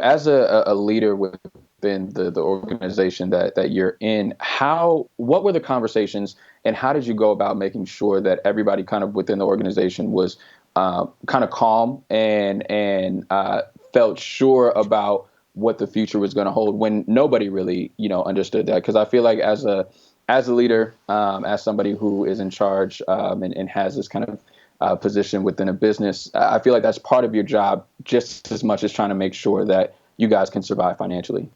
as a leader within the organization that you're in, what were the conversations and how did you go about making sure that everybody kind of within the organization was kind of calm and felt sure about what the future was going to hold when nobody really, understood that? Because I feel like as a leader, as somebody who is in charge and has this kind of position within a business, I feel like that's part of your job just as much as trying to make sure that you guys can survive financially.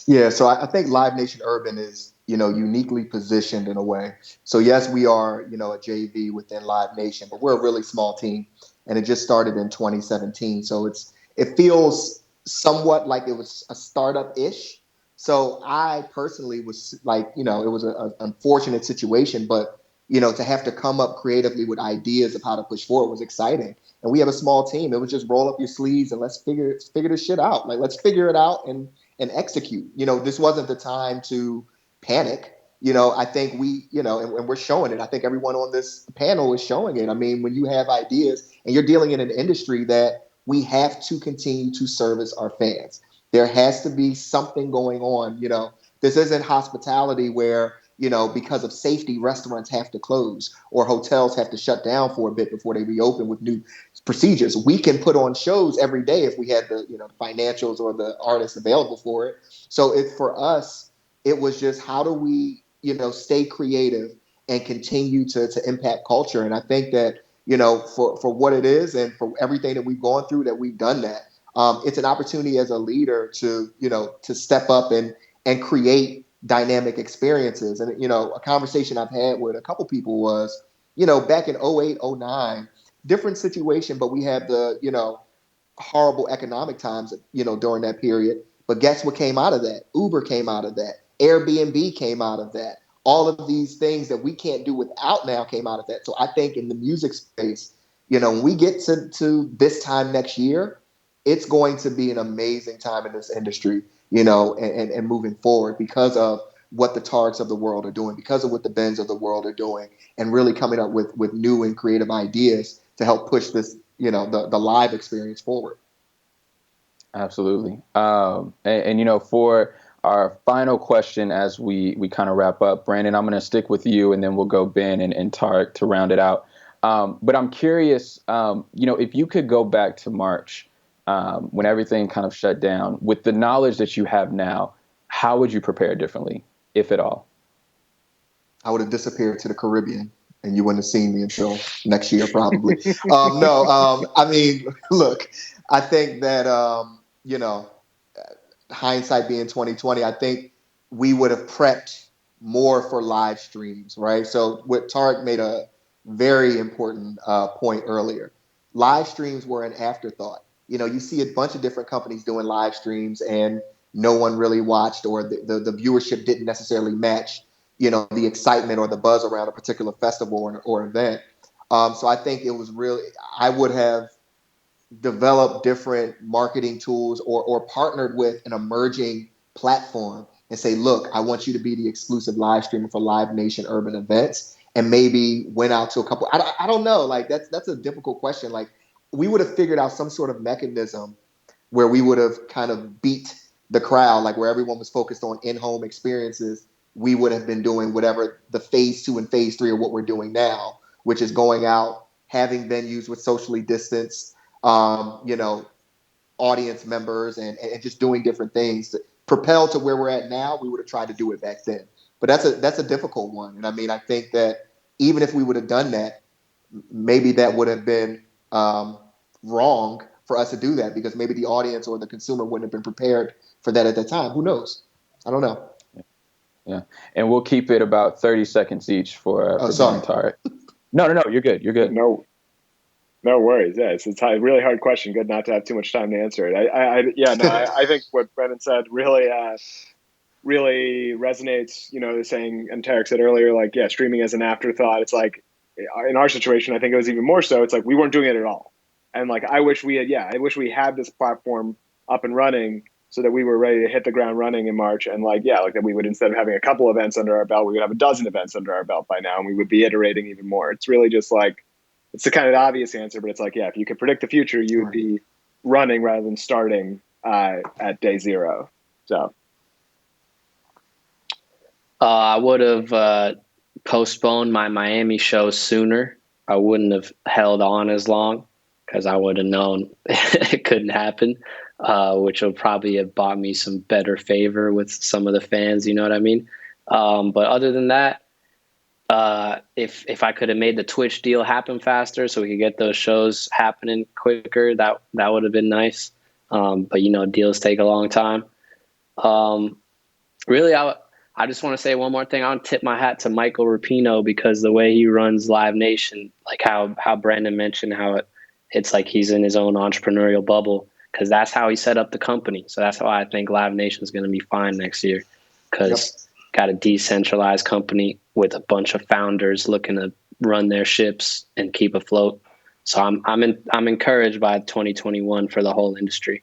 Yeah, so I think Live Nation Urban is, uniquely positioned in a way. So yes, we are, a JV within Live Nation, but we're a really small team, and it just started in 2017. So it feels somewhat like it was a startup-ish. So I personally was like, it was an unfortunate situation, but to have to come up creatively with ideas of how to push forward was exciting. And we have a small team. It was just roll up your sleeves and let's figure this shit out. Like let's figure it out and execute. This wasn't the time to panic. I think and we're showing it. I think everyone on this panel is showing it. I mean, when you have ideas and you're dealing in an industry that we have to continue to service our fans, there has to be something going on. This isn't hospitality where, because of safety, restaurants have to close or hotels have to shut down for a bit before they reopen with new procedures. We can put on shows every day if we had the financials or the artists available for it. So for us, it was just how do we stay creative and continue to impact culture. And I think that for what it is and for everything that we've gone through, that we've done that. It's an opportunity as a leader to to step up and create dynamic experiences. And a conversation I've had with a couple people was back in 08, 09, different situation, but we had the horrible economic times during that period. But guess what came out of that? Uber came out of that. Airbnb came out of that. All of these things that we can't do without now came out of that. So I think in the music space, when we get to this time next year, it's going to be an amazing time in this industry, and moving forward because of what the Tariqs of the world are doing, because of what the Bens of the world are doing, and really coming up with new and creative ideas to help push this, the live experience forward. Absolutely. And for our final question, as we kind of wrap up, Brandon, I'm going to stick with you and then we'll go Ben and Tariq to round it out. But I'm curious, if you could go back to March, when everything kind of shut down, with the knowledge that you have now, how would you prepare differently, if at all? I would have disappeared to the Caribbean and you wouldn't have seen me until next year, probably. No, I mean, look, I think that, hindsight being 2020, I think we would have prepped more for live streams, right? So what Tariq made a very important point earlier. Live streams were an afterthought. You see a bunch of different companies doing live streams and no one really watched, or the viewership didn't necessarily match, the excitement or the buzz around a particular festival or event. So I think it was really, I would have developed different marketing tools or partnered with an emerging platform and say, look, I want you to be the exclusive live streamer for Live Nation urban events, and maybe went out to a couple. I don't know. Like that's a difficult question. Like we would have figured out some sort of mechanism where we would have kind of beat the crowd, like where everyone was focused on in-home experiences. We would have been doing whatever the phase 2 and phase 3 of what we're doing now, which is going out, having venues with socially distanced, you know, audience members and just doing different things. Propelled to where we're at now, we would have tried to do it back then. But that's a difficult one. And I mean, I think that even if we would have done that, maybe that would have been wrong for us to do that because maybe the audience or the consumer wouldn't have been prepared for that at that time. Who knows? I don't know. Yeah. And we'll keep it about 30 seconds each for sorry. Tariq. No, you're good. You're good. No worries. Yeah, it's a really hard question. Good not to have too much time to answer it. I think what Brendan said really resonates. Saying, and Tariq said earlier, like, yeah, streaming as an afterthought. It's like in our situation, I think it was even more so. It's like we weren't doing it at all, and like I wish we had this platform up and running so that we were ready to hit the ground running in March, and like that we would, instead of having a couple events under our belt, we would have a dozen events under our belt by now, and we would be iterating even more. It's really just like. It's the kind of obvious answer, but it's like, yeah, if you could predict the future, you would be running rather than starting at day zero. So I would have postponed my Miami show sooner. I wouldn't have held on as long because I would have known it couldn't happen, which would probably have bought me some better favor with some of the fans. You know what I mean? But other than that, if I could have made the Twitch deal happen faster so we could get those shows happening quicker, that would have been nice. But deals take a long time. Really, I just want to say one more thing. I want to tip my hat to Michael Rapino because the way he runs Live Nation, like how Brandon mentioned, how it's like he's in his own entrepreneurial bubble, because that's how he set up the company. So that's why I think Live Nation is going to be fine next year, because got a decentralized company with a bunch of founders looking to run their ships and keep afloat. So I'm encouraged by 2021 for the whole industry.